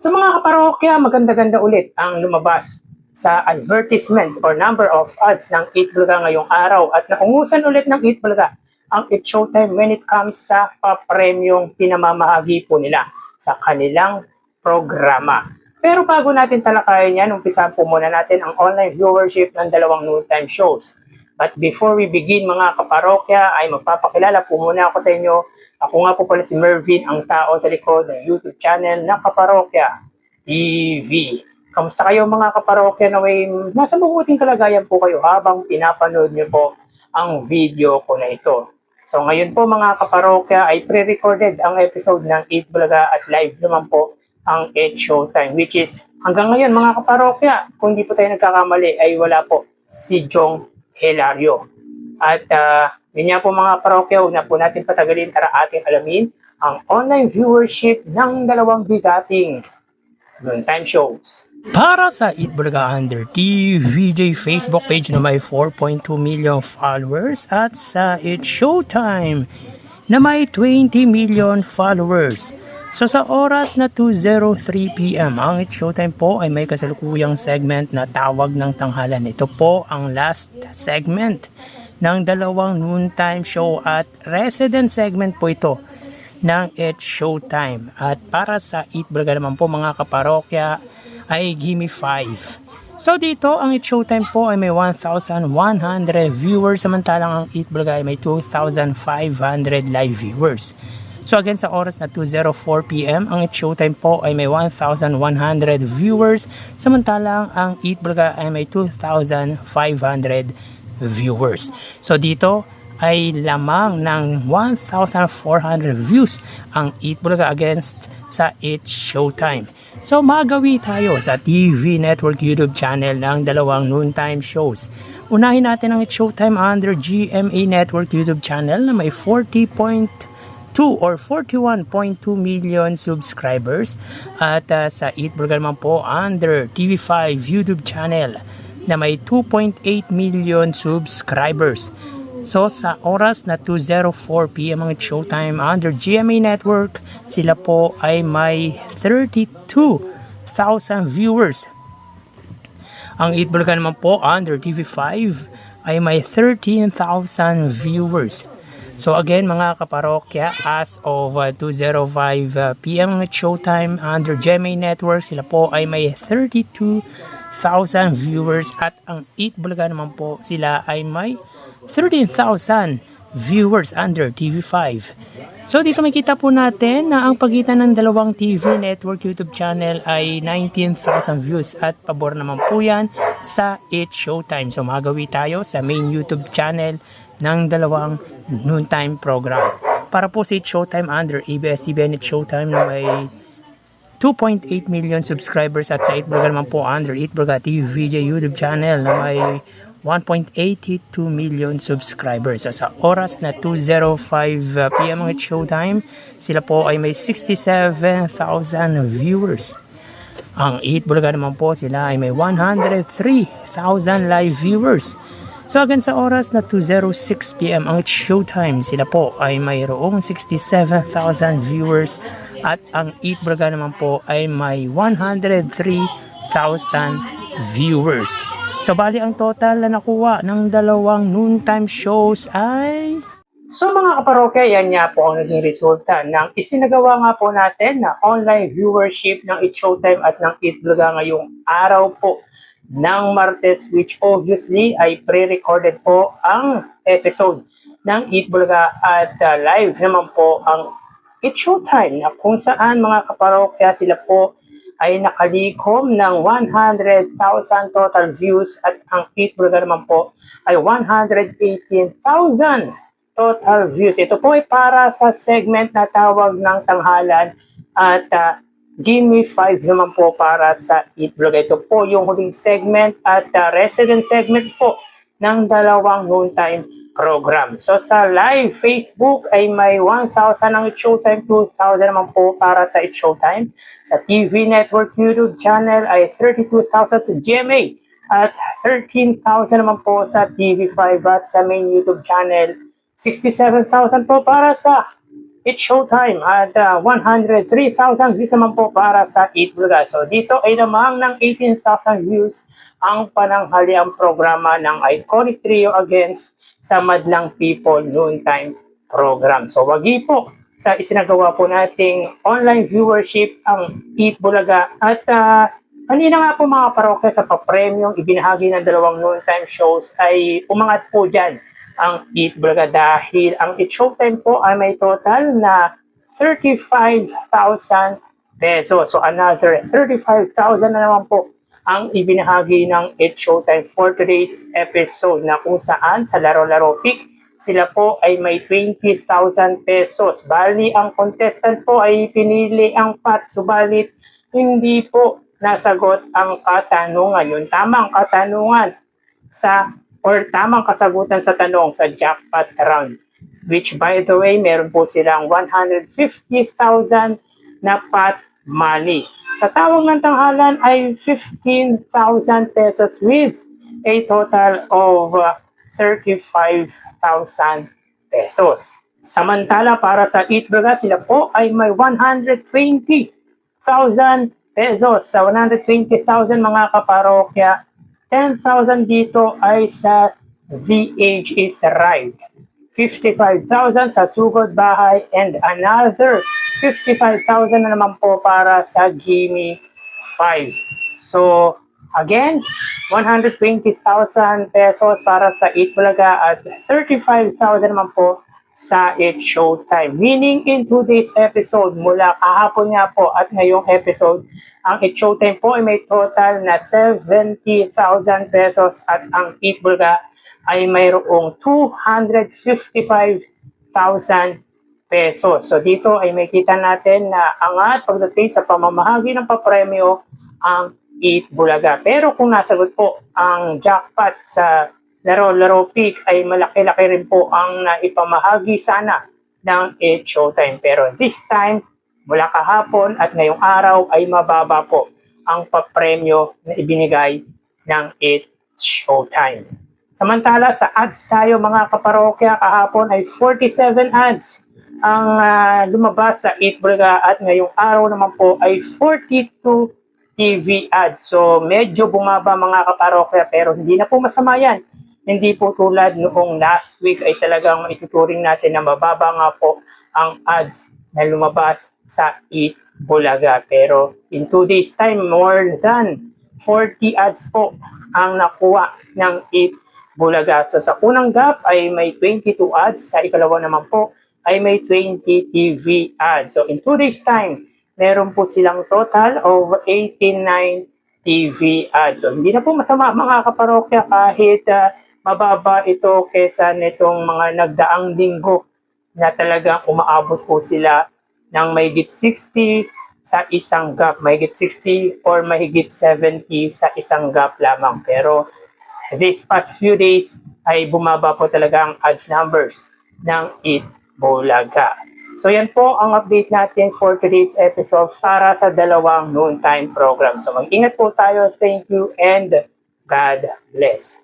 Sa mga kaparokya, maganda-ganda ulit ang lumabas sa advertisement or number of ads ng 8 Bulaga ngayong araw at naungusan ulit ng 8 Bulaga ang It's Showtime when it comes sa papremyong pinamamahagi po nila sa kanilang programa. Pero bago natin talakayan yan, umpisahan po muna natin ang online viewership ng dalawang noontime shows. But before we begin mga kaparokya, ay magpapakilala po muna ako sa inyo. Ako nga po pala si Mervin, ang tao sa likod ng YouTube channel na Kaparokya TV. Kamusta kayo mga kaparokya na nasa mabuting kalagayan po kayo habang pinapanood niyo po ang video ko na ito. So ngayon po mga kaparokya ay pre-recorded ang episode ng 8 Bulaga at live naman po ang 8 Showtime, which is hanggang ngayon mga kaparokya, kung hindi po tayo nagkakamali ay wala po si Jong Hilario. At yun nga po mga parokya, huwag na po natin patagalin, tara ating alamin ang online viewership ng dalawang bigating noontime shows. Para sa 8 Bulaga Under TVJ Facebook page na may 4.2 million followers at sa It's Showtime na may 20 million followers. So sa oras na 2:03 PM, ang It's Showtime po ay may kasalukuyang segment na Tawag ng Tanghalan. Ito po ang last segment ng dalawang noontime show at resident segment po ito ng It's Showtime. At para sa 8 Bulaga naman po mga kaparokya ay Gimme 5. So dito ang It's Showtime po ay may 1,100 viewers, samantalang ang 8 Bulaga ay may 2,500 live viewers. So again sa oras na 2:04 PM, ang It's Showtime po ay may 1,100 viewers, samantalang ang 8 Bulaga ay may 2,500 viewers. So dito ay lamang ng 1,400 views ang 8 Bulaga against sa It's Showtime. So magawi tayo sa TV Network YouTube channel ng dalawang noontime shows. Unahin natin ang It's Showtime under GMA Network YouTube channel na may 40.2 or 41.2 million subscribers at sa 8 Bulaga naman po under TV5 YouTube channel na may 2.8 million subscribers. So sa oras na 2:04 PM ang It's Showtime under GMA Network, sila po ay may 32,000 viewers. Ang 8 Bulaga naman po under TV5 ay may 13,000 viewers. So again mga kaparokya, as of 2:05 PM ang It's Showtime under GMA Network, sila po ay may 32,000 viewers at ang 8 Bulaga naman po sila ay may 13,000 viewers under TV5. So dito makita po natin na ang pagitan ng dalawang TV network YouTube channel ay 19,000 views at pabor naman po yan sa It's Showtime. So magawi tayo sa main YouTube channel ng dalawang noontime program. Para po sa It's Showtime under ABS-CBN It's Showtime na may 2.8 million subscribers at sa 8 Bulaga naman po under 8 Bulaga TVJ YouTube channel na may 1.82 million subscribers. So sa oras na 2:05 PM ang It's Showtime, sila po ay may 67,000 viewers. Ang 8 Bulaga naman po sila ay may 103,000 live viewers. So again sa oras na 2:06 PM ang It's Showtime, sila po ay mayroong 67,000 viewers at ang 8 Bulaga naman po ay may 103,000 viewers. So bali ang total na nakuha ng dalawang noontime shows ay... So mga kaparokya, yan nga po ang naging resulta ng isinagawa nga po natin na online viewership ng It's Showtime at ng 8 Bulaga ngayong araw po ng Martes, which obviously ay pre-recorded po ang episode ng 8 Bulaga at live naman po ang It's Showtime na kung saan mga kaparokya sila po ay nakalikom ng 100,000 total views at ang 8 Bulaga naman po ay 118,000 total views. Ito po ay para sa segment na Tawag ng Tanghalan at Gimme 5 naman po para sa 8 Bulaga. Ito po yung huling segment at resident segment po ng dalawang noontime program. So sa live Facebook ay may 1,000 ang It's Showtime, 2,000 naman po para sa It's Showtime. Sa TV Network YouTube channel ay 32,000 sa GMA at 13,000 naman po sa TV5 at sa main YouTube channel 67,000 po para sa It's Showtime at 103,000 views naman po para sa Eat Bulaga. So dito ay lamang ng 18,000 views ang pananghaliang programa ng Iconic Trio against sa Madlang People Noontime program. So wagi po sa isinagawa po nating online viewership ang Eat Bulaga at kanina nga po mga parokya sa papremyong ibinahagi ng dalawang noontime shows ay umangat po dyan ang Eat Bulaga dahil ang Eat Showtime po ay may total na 35,000 pesos. So another 35,000 na naman po ang ibinahagi ng Eat Showtime for today's episode na kung saan sa Laro-Laro Pick sila po ay may 20,000 pesos. Bali, ang contestant po ay pinili ang pot, subalit hindi po nasagot ang katanungan. Yung tamang katanungan or tamang kasagutan sa tanong sa jackpot round. Which by the way, meron po silang 150,000 na pot money. Sa tawag ng tanghalan ay 15,000 pesos with a total of 35,000 pesos. Samantala para sa Eat Bulaga, sila po ay may 120,000 pesos. Sa 120,000 mga kaparokya, 10,000 dito ay sa The Age is Right. 55,000 sa Sugod Bahay and another 55,000 na naman po para sa Gimme 5. So, again, 120,000 pesos para sa Eat Bulaga at 35,000 naman po sa It's Showtime. Meaning in today's episode, mula kahapon nga po at ngayong episode, ang It's Showtime po ay may total na 70,000 pesos at ang Eat Bulaga ay mayroong 255,000 pesos. So dito ay makita natin na angat pagdating sa pamamahagi ng papremyo ang Eat Bulaga. Pero kung nasagot po ang jackpot sa Laro-Laro Pick ay malaki-laki rin po ang naipamahagi sana ng It's Showtime. Pero this time, mula kahapon at ngayong araw ay mababa po ang papremyo na ibinigay ng It's Showtime. Samantala sa ads tayo mga kaparokya, kahapon ay 47 ads ang lumabas sa Eat Bulaga at ngayong araw naman po ay 42 TV ads. So medyo bumaba mga kaparokya pero hindi na po masama yan. Hindi po tulad noong last week ay talagang ituturing natin na mababa nga po ang ads na lumabas sa Eat Bulaga. Pero in 2 days time, more than 40 ads po ang nakuha ng Eat Bulaga. So sa unang gap ay may 22 ads, sa ikalawa naman po ay may 20 TV ads. So in 2 days time, meron po silang total of 89 TV ads. So hindi na po masama mga kaparokya kahit mababa ito kesa nitong mga nagdaang linggo na talagang umaabot po sila ng mahigit 60 sa isang gap, mahigit 60 or mahigit 70 sa isang gap lamang. Pero this past few days ay bumaba po talaga ang ads numbers ng Eat Bulaga. So yan po ang update natin for today's episode para sa dalawang noontime program. So mag-ingat po tayo. Thank you and God bless.